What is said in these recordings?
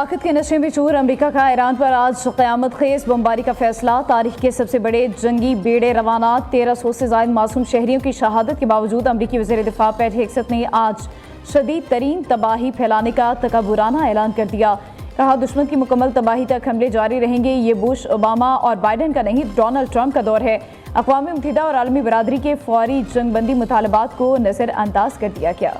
ताकत के नशे में चूर अमेरिका का ईरान पर आज क़यामत खेज बमबारी का फैसला। तारीख के सबसे बड़े जंगी बेड़े रवाना। 1300 से ज़ायद मासूम शहरियों की शहादत के बावजूद अमरीकी वज़ीर दिफा पैट हेग्सेथ ने आज शदीद तरीन तबाही फैलाने का तकबुराना ऐलान कर दिया। कहा, दुश्मन की मुकम्मल तबाही तक हमले जारी रहेंगे। ये बुश, ओबामा और बाइडन का नहीं, डोनाल्ड ट्रंप का दौर है। अक़वाम मुत्तहिदा और आलमी बरादरी के फौरी जंगबंदी मुतालबात को नज़रअंदाज कर दिया गया।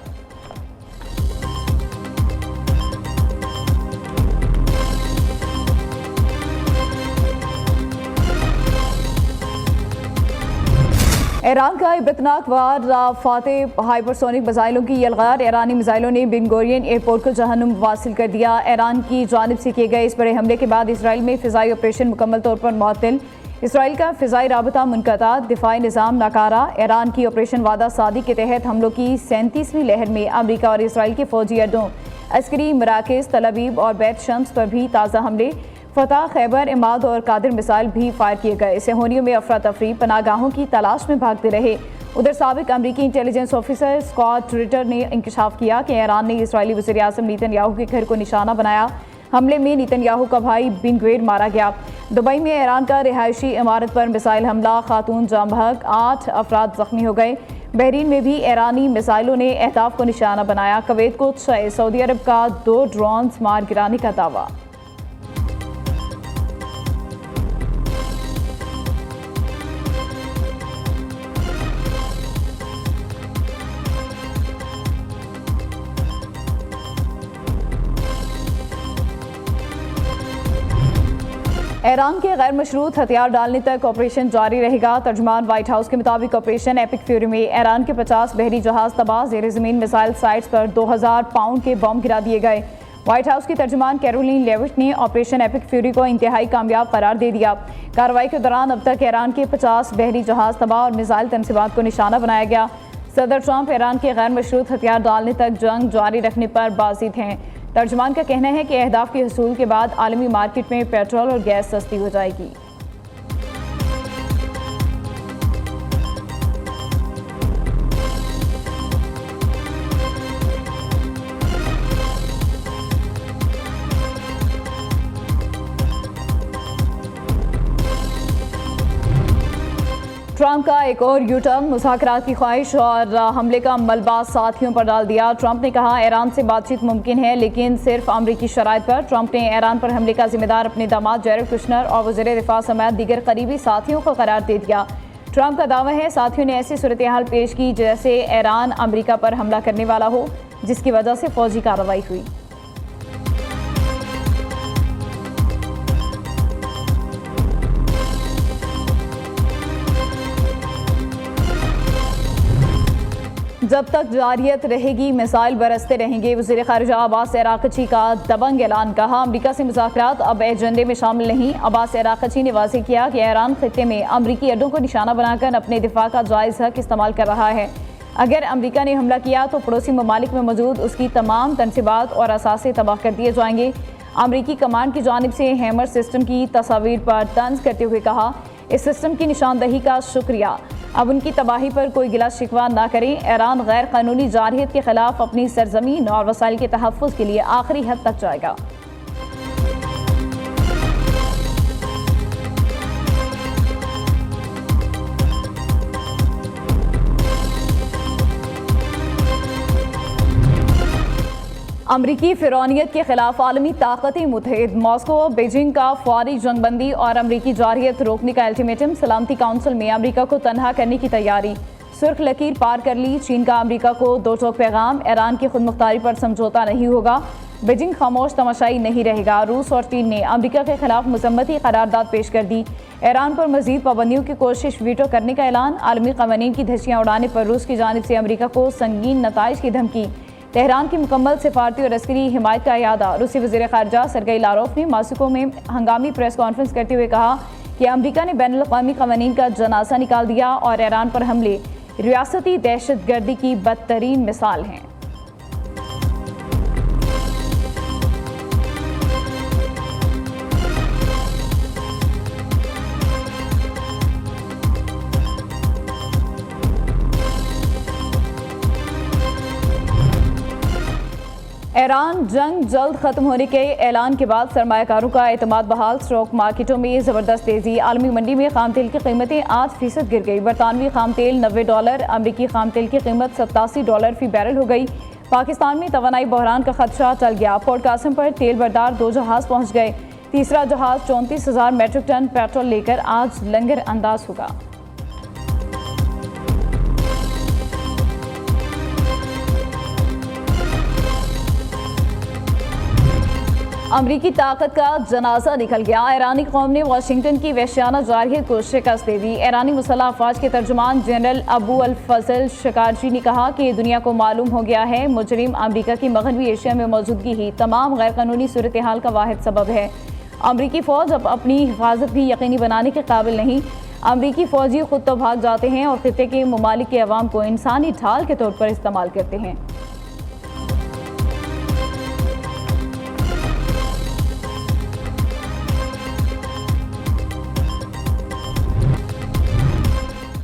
ईरान का इबरतनाक वार फातेह हाइपरसोनिक मिसाइलों की यलगार। ईरानी मिसाइलों ने बिन गोरियन एयरपोर्ट को जहन्नुम वासिल कर दिया। ईरान की जानिब से किए गए इस बड़े हमले के बाद इसराइल में फ़िज़ाई ऑपरेशन मुकम्मल तौर पर मुअत्तल। इसराइल का फ़िज़ाई राबता मुनक़ता, दिफ़ाई निज़ाम नाकारा। ईरान की ऑपरेशन वादा सादी के तहत हमलों की 37वीं लहर में अमरीका और इसराइल के फ़ौजी अड्डों, अस्करी मराकज़, तल अबीब और बैत शम्स पर भी ताज़ा हमले। फतह, खैबर, इमाद और कादिर मिसाइल भी फायर किए गए। सेहोनियों में अफरा तफरी, पनागाहों की तलाश में भागते रहे। उधर साबिक अमरीकी इंटेलिजेंस ऑफिसर स्कॉट रिटर ने इंकशाफ किया कि ईरान ने इसराइली वज़ीर आज़म नेतन्याहू के घर को निशाना बनाया। हमले में नेतन्याहू का भाई बिन ग्वेर मारा गया। दुबई में ईरान का रिहायशी इमारत पर मिसाइल हमला, खातून जाम बहक, 8 अफराद जख्मी हो गए। बहरीन में भी ईरानी मिसाइलों ने अहदाफ को निशाना बनाया। कुवैत को 6, सऊदी अरब का 2 ड्रोन्स मार गिराने का दावा। ईरान के गैर मशरूत हथियार डालने तक ऑपरेशन जारी रहेगा। तर्जुमान व्हाइट हाउस के मुताबिक ऑपरेशन एपिक फ्यूरी में ईरान के 50 बहरी जहाज तबाह, ज़ेर ज़मीन मिसाइल साइट्स पर 2000 पाउंड के बम गिरा दिए गए। व्हाइट हाउस की तर्जुमान कैरोलिन लेविट ने ऑपरेशन एपिक फ्यूरी को इंतहाई कामयाब करार दे दिया। कार्रवाई के दौरान अब तक ईरान के 50 बहरी जहाज तबाह और मिसाइल तनसीबात को निशाना बनाया गया। सदर ट्रंप ईरान के गैर मशरूत हथियार डालने तक जंग जारी रखने पर बाज़िद हैं। तर्जुमान का कहना है कि अहदाफ के हसूल के बाद आलमी मार्केट में पेट्रोल और गैस सस्ती हो जाएगी। ट्रंप का एक और यूटर्न, मुज़ाकरात की ख्वाहिश और हमले का मलबा साथियों पर डाल दिया। ट्रंप ने कहा, ईरान से बातचीत मुमकिन है लेकिन सिर्फ अमरीकी शराइत पर। ट्रंप ने ईरान पर हमले का जिम्मेदार अपने दामाद जैरेड कुशनर और वज़ीर दिफा समेत दीगर करीबी साथियों को करार दे दिया। ट्रंप का दावा है साथियों ने ऐसी सूरत हाल पेश की जैसे ईरान अमरीका पर हमला करने वाला हो, जिसकी वजह से फौजी कार्रवाई हुई। जब तक जारियत रहेगी मिसाइल बरसते रहेंगे। वज़ीर ख़ारिजा अब्बास अराग़ची का दबंग ऐलान। कहा, अमरीका से मुज़ाकरात अब एजेंडे में शामिल नहीं। अब्बास अराग़ची ने वाज़ेह किया कि ईरान ख़ित्ते में अमरीकी अड्डों को निशाना बनाकर अपने दिफा का जायज़ हक इस्तेमाल कर रहा है। अगर अमरीका ने हमला किया तो पड़ोसी ममालिक में मौजूद उसकी तमाम तनसीबात और असासे तबाह कर दिए जाएंगे। अमरीकी कमांड की जानिब से हैमर सिस्टम की तस्वीर पर तंज करते हुए कहा, इस सिस्टम की निशानदही का शुक्रिया। अब उनकी तबाही पर कोई गिला शिकवा ना करें। ईरान गैर कानूनी जारहियत के खिलाफ अपनी सरजमीन और वसाइल के तहफ़्फ़ुज़ के लिए आखिरी हद तक जाएगा। अमरीकी फ़िरौनियत के खिलाफ आलमी ताकतें मुत्तहिद। मॉस्को, बीजिंग का फौरी जंगबंदी और अमरीकी जारहियत रोकने का अल्टीमेटम। सलामती काउंसिल में अमरीका को तनहा करने की तैयारी। सुर्ख लकीर पार कर ली। चीन का अमरीका को दो टोक पैगाम। ईरान की खुद मुख्तारी पर समझौता नहीं होगा। बीजिंग खामोश तमाशाई नहीं रहेगा। रूस और चीन ने अमरीका के खिलाफ मजम्मती करारदाद पेश कर दी। ईरान पर मजीद पाबंदियों की कोशिश वीटो करने का ऐलान। आलमी कवानीन की धज्जियाँ उड़ाने पर रूस की जानिब से अमरीका को संगीन नताइज की धमकी। तेहरान की मुकम्मल सिफारती और अस्करी हिमायत का इयादा। रूसी वज़ीर ख़ारिजा सरगेई लारोफ ने मास्को में हंगामी प्रेस कॉन्फ्रेंस करते हुए कहा कि अमरीका ने बैनुल अक़वामी क़वानीन का जनाजा निकाल दिया और ईरान पर हमले रियासती दहशतगर्दी की बदतरीन मिसाल हैं। ईरान जंग जल्द खत्म होने के ऐलान के बाद सरमायाकारों का एतमाद बहाल। स्टॉक मार्केटों में ज़बरदस्त तेज़ी। आलमी मंडी में खाम तेल की कीमतें $8 गिर गई। बरतानवी खाम तेल $90, अमरीकी खाम तेल की कीमत $87 फी बैरल हो गई। पाकिस्तान में तवानाई बहरान का खदशा टल गया। पोर्ट कासिम पर तेल बरदार 2 जहाज पहुँच गए। तीसरा जहाज 34,000 मेट्रिक टन पेट्रोल लेकर आज लंगर अंदाज होगा। अमरीकी ताकत का जनाजा निकल गया। ईरानी कौम ने वाशिंगटन की वहशियाना जारहियत को शिकस्त दे दी। ईरानी मुसल्लह अफवाज के तर्जुमान जनरल अबू अल फजल शिकारजी ने कहा कि दुनिया को मालूम हो गया है मुजरिम अमरीका की मगरबी एशिया में मौजूदगी ही तमाम गैर कानूनी सूरत हाल का वाहिद सबब है। अमरीकी फ़ौज अब अपनी हिफाजत भी यकीनी बनाने के काबिल नहीं। अमरीकी फ़ौजी खुद तो भाग जाते हैं और खित्ते के ममालिक के अवाम को इंसानी ढाल के तौर पर इस्तेमाल करते हैं।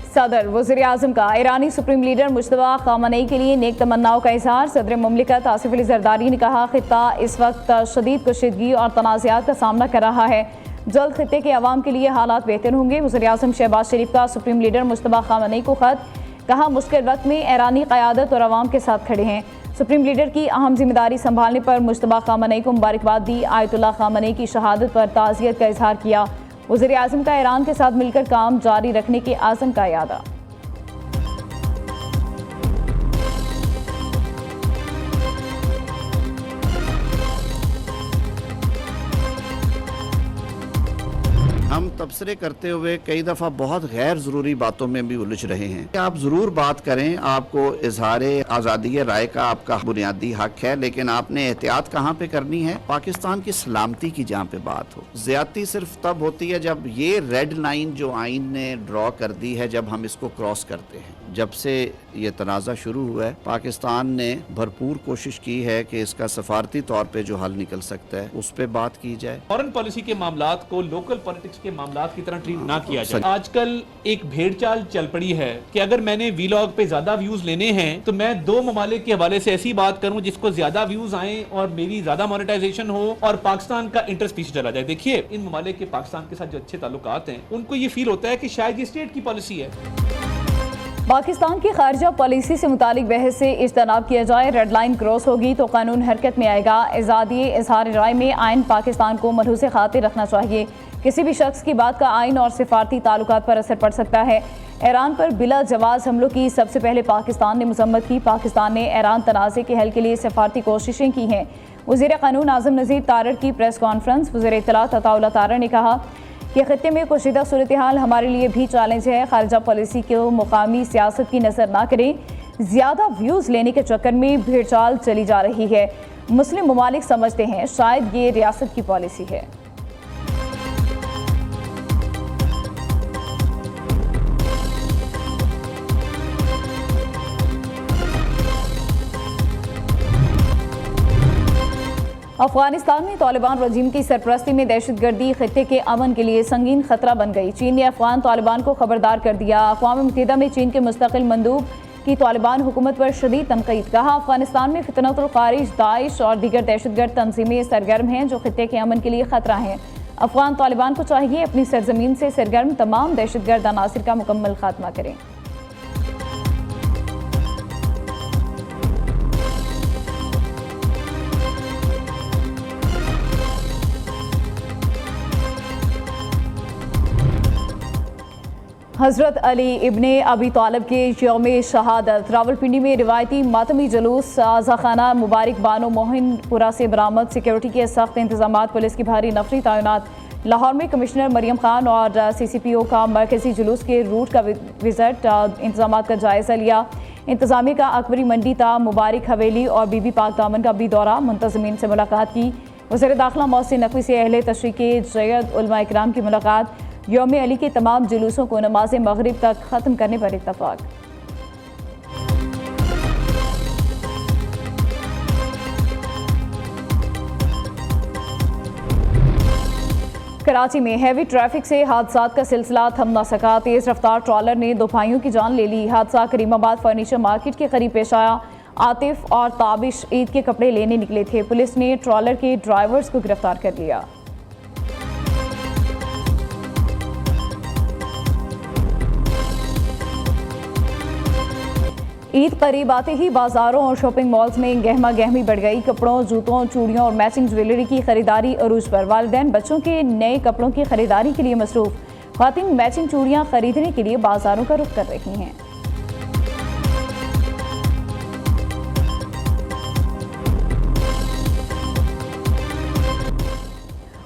सदर वज़ीर आज़म का ईरानी सुप्रीम लीडर मुश्तबा खामनेई के लिए नेक तमन्नाओं का इजहार। सदर मुमलिकत आसिफ अली ज़रदारी ने कहा खित्ता इस वक्त शदीद कशीदगी और तनाज़ात का सामना कर रहा है। जल्द खित्ते के अवाम के लिए हालात बेहतर होंगे। वज़ीर आज़म शहबाज शरीफ का सुप्रीम लीडर मुश्तबा खामनेई को ख़त। कहा मुश्किल वक्त में ईरानी क़यादत और अवाम के साथ खड़े हैं। सुप्रीम लीडर की अहम जिम्मेदारी संभालने पर मुश्तबा खामनेई को मुबारकबाद दी। आयतुल्लाह खामनेई की शहादत पर ताज़ियत का इजहार किया। वज़ीर आज़म का ईरान के साथ मिलकर काम जारी रखने के आज़म का यादा। हम तबसरे करते हुए कई दफ़ा बहुत गैर ज़रूरी बातों में भी उलझ रहे हैं। आप ज़रूर बात करें, आपको इजहार आज़ादी राय का आपका बुनियादी हक है, लेकिन आपने एहतियात कहाँ पे करनी है? पाकिस्तान की सलामती की जहाँ पे बात हो। ज़्यादती सिर्फ तब होती है जब ये रेड लाइन जो आइन ने ड्रॉ कर दी है, जब हम इसको क्रॉस करते हैं। जब से ये तनाज़ा शुरू हुआ है, पाकिस्तान ने भरपूर कोशिश की है कि इसका सफारती तौर पे जो हल निकल सकता है उस पर बात की जाए। फॉरेन पॉलिसी के मामलात को लोकल पॉलिटिक्स के मामलात की तरह ट्रीट ना किया जाए। आजकल एक भेड़चाल चल पड़ी है कि अगर मैंने वीलॉग पे ज्यादा व्यूज लेने हैं तो मैं 2 ममालिक के हवाले से ऐसी बात करूं जिसको ज्यादा व्यूज आए और मेरी ज्यादा मोनेटाइजेशन हो और पाकिस्तान का इंटरेस्ट पीछे चला जाए। देखिए, इन ममालिक के पाकिस्तान के साथ जो अच्छे ताल्लुकात हैं उनको ये फील होता है कि शायद ये स्टेट की पॉलिसी है। पाकिस्तान की खारजा पॉलिसी से मुतालिक बहस से इज्तनाब किया जाए। रेड लाइन क्रॉस होगी तो कानून हरकत में आएगा। आज़ादी इजहार राय में आइन पाकिस्तान को मलहूज़े खातिर रखना चाहिए। किसी भी शख्स की बात का आइन और सिफारती ताल्लुकात पर असर पड़ सकता है। ईरान पर बिला जवाज़ हमलों की सबसे पहले पाकिस्तान ने मजम्मत की। पाकिस्तान ने ईरान तनाज़े के हल के लिए सिफारती कोशिशें की हैं। वज़ीर क़ानून आज़म नज़ीर तारड़ की प्रेस कॉन्फ्रेंस। वज़ीर इत्तलात अताउल्लाह तारड़ ने कहा कि खित्ते में कुशीदा सूरत हाल हमारे लिए भी चैलेंज है। खारजा पॉलिसी को मुकामी सियासत की नज़र ना करें। ज़्यादा व्यूज़ लेने के चक्कर में भेड़चाल चली जा रही है। मुस्लिम ममालिक समझते हैं शायद ये रियासत की पॉलिसी है। अफगानिस्तान में तालिबान रजीम की सरपरस्ती में दहशतगर्दी खित्ते के अमन के लिए संगीन खतरा बन गई। चीन ने अफगान तालिबान को खबरदार कर दिया। अक़वाम मुत्तहिदा में चीन के मुस्तकिल मंदूब की तालिबान हुकूमत पर शदीद तनकीद। कहा अफगानिस्तान में फितनतुल ख़ारिज, दाइश और दीगर दहशतगर्द तंजीमें सरगर्म हैं जो खित्ते के अमन के लिए खतरा हैं। अफगान तालिबान को चाहिए अपनी सरजमीन से सरगर्म तमाम दहशतगर्द अनासिर का मुकम्मल खात्मा करें। हज़रत अली इब्ने अबी तालिब के यौम शहादत। रावलपिंडी में रिवायती मातमी जुलूस। आज़ा खाना मुबारक बानो मोहिनपुरा से बरामद। सिक्योरिटी के सख्त इंतजाम, पुलिस की भारी नफरी तैनात। लाहौर में कमिश्नर मरियम खान और CCPO का मरकजी जुलूस के रूट का विजिट। इंतजाम का जायज़ा लिया। इंतजामिया का अकबरी मंडी ता मुबारक हवेली और बीबी पाक दामन का भी दौरा। मुंतज़मीन से मुलाकात की। वज़ीर दाखिला मोहसिन नकवी से अहले तशरीह के जयद उलमा इकराम की मुलाकात। यौम अली के तमाम जुलूसों को नमाज मगरिब तक ख़त्म करने पर इत्तफ़ाक़। कराची में हैवी ट्रैफिक से हादसात का सिलसिला थम न सका। तेज़ रफ्तार ट्रॉलर ने 2 भाइयों की जान ले ली। हादसा करीमाबाद फर्नीचर मार्केट के करीब पेश आया। आतिफ और ताबिश ईद के कपड़े लेने निकले थे। पुलिस ने ट्रॉलर के ड्राइवर्स को गिरफ्तार कर लिया। ईद करीब आते ही बाजारों और शॉपिंग मॉल्स में गहमा गहमी बढ़ गई। कपड़ों, जूतों, चूड़ियों और मैचिंग ज्वेलरी की खरीदारी अरूज पर। वालिदैन बच्चों के नए कपड़ों की खरीदारी के लिए मसरूफ। ख्वातीन मैचिंग चूड़ियां खरीदने के लिए बाजारों का रुख कर रही हैं।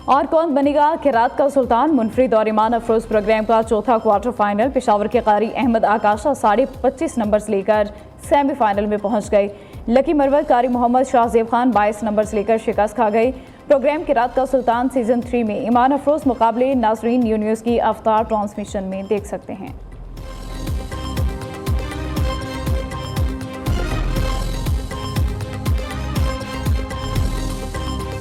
और कौन बनेगा किरात का सुल्तान? मुनफरिद और ईमान अफरोज प्रोग्राम का चौथा क्वार्टर फाइनल। पेशावर के कारी अहमद आकाशा 25.5 नंबर्स लेकर सेमीफाइनल में पहुंच गए। लकी मरवत कारी मोहम्मद शाहजेब खान 22 नंबर्स लेकर शिकस्त खा गए। प्रोग्राम किरात का सुल्तान सीजन 3 में ईमान अफरोज मुकाबले नाजरीन न्यू न्यूज़ की अवतार ट्रांसमिशन में देख सकते हैं।